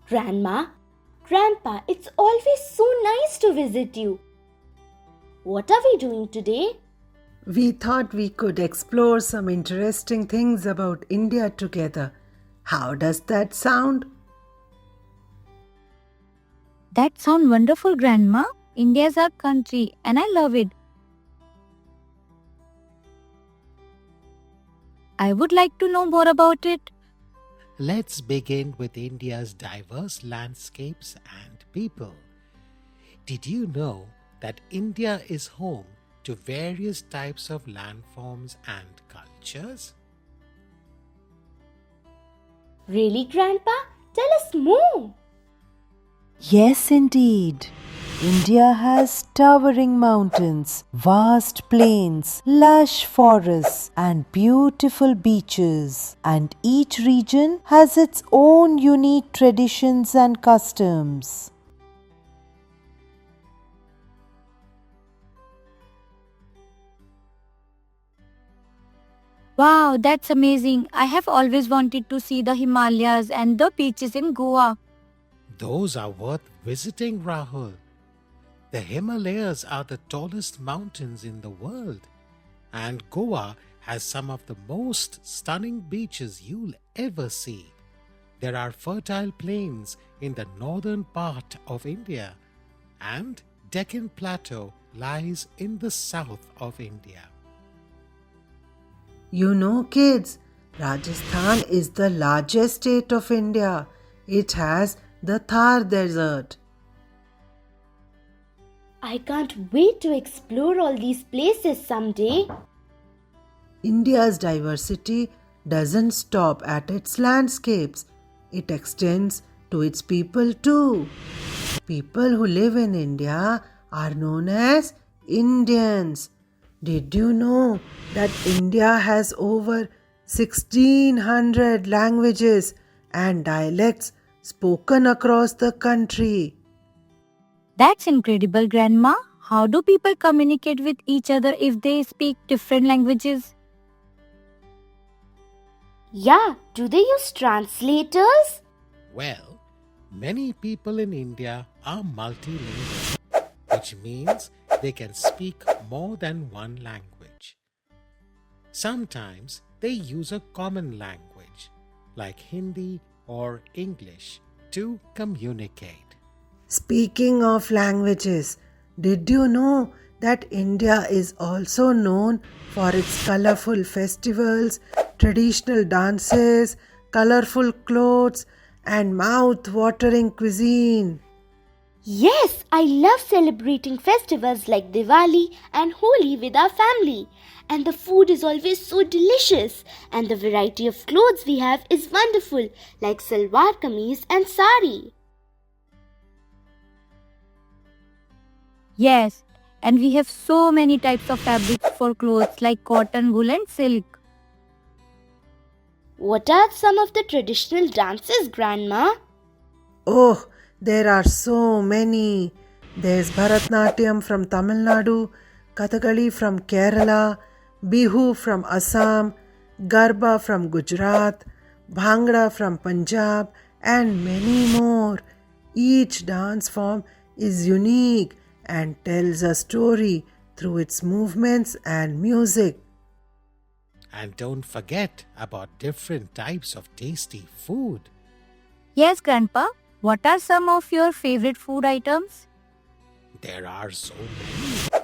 Grandma, Grandpa, it's always so nice to visit you. What are we doing today? We thought we could explore some interesting things about India together. How does that sound? That sounds wonderful, Grandma. India is our country and I love it. I would like to know more about it. Let's begin with India's diverse landscapes and people. Did you know that India is home to various types of landforms and cultures? Really, Grandpa? Tell us more. Yes, indeed. India has towering mountains, vast plains, lush forests, and beautiful beaches. And each region has its own unique traditions and customs. Wow, that's amazing. I have always wanted to see the Himalayas and the beaches in Goa. Those are worth visiting, Rahul. The Himalayas are the tallest mountains in the world, and Goa has some of the most stunning beaches you'll ever see. There are fertile plains in the northern part of India, and Deccan Plateau lies in the south of India. You know, kids, Rajasthan is the largest state of India. It has the Thar Desert. I can't wait to explore all these places someday. India's diversity doesn't stop at its landscapes. It extends to its people too. People who live in India are known as Indians. Did you know that India has over 1600 languages and dialects spoken across the country? That's incredible, Grandma. How do people communicate with each other if they speak different languages? Yeah, do they use translators? Well, many people in India are multilingual, which means they can speak more than one language. Sometimes they use a common language, like Hindi or English, to communicate. Speaking of languages, did you know that India is also known for its colorful festivals, traditional dances, colorful clothes, and mouth-watering cuisine? Yes, I love celebrating festivals like Diwali and Holi with our family. And the food is always so delicious. And the variety of clothes we have is wonderful, like salwar kameez and sari. Yes, and we have so many types of fabrics for clothes like cotton, wool and silk. What are some of the traditional dances, Grandma? Oh, there are so many. There's Bharatnatyam from Tamil Nadu, Kathakali from Kerala, Bihu from Assam, Garba from Gujarat, Bhangra from Punjab, and many more. Each dance form is unique and tells a story through its movements and music. And don't forget about different types of tasty food. Yes, Grandpa. What are some of your favorite food items? There are so many.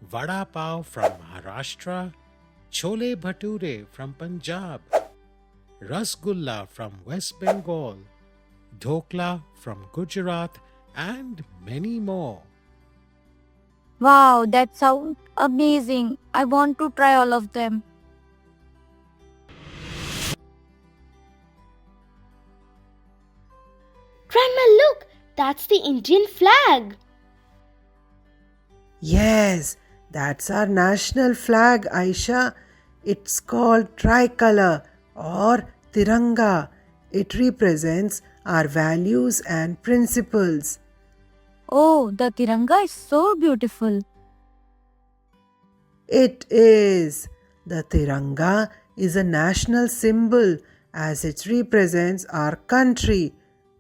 Vada pav from Maharashtra, chole bhature from Punjab, rasgulla from West Bengal, dhokla from Gujarat, and many more. Wow, that sounds amazing. I want to try all of them. Grandma, look, that's the Indian flag. Yes, that's our national flag, Aisha. It's called tricolor or Tiranga. It represents our values and principles. Oh, the Tiranga is so beautiful. It is. The Tiranga is a national symbol as it represents our country.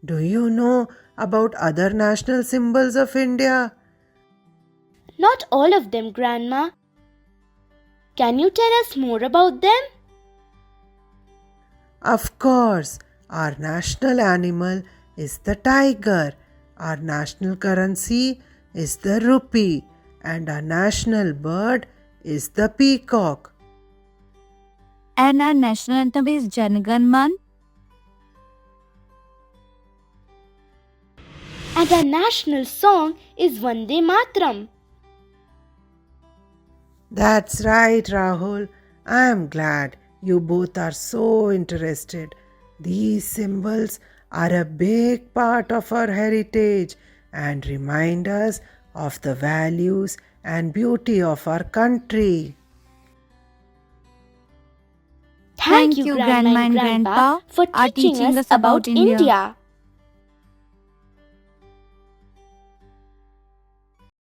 Do you know about other national symbols of India? Not all of them, Grandma. Can you tell us more about them? Of course, our national animal is the tiger, our national currency is the rupee, and our national bird is the peacock. And our national anthem is Jan Gan Man. And our national song is Vande Matram. That's right, Rahul. I am glad you both are so interested. These symbols are a big part of our heritage and remind us of the values and beauty of our country. Thank you, Grandma and Grandpa, for teaching us about India.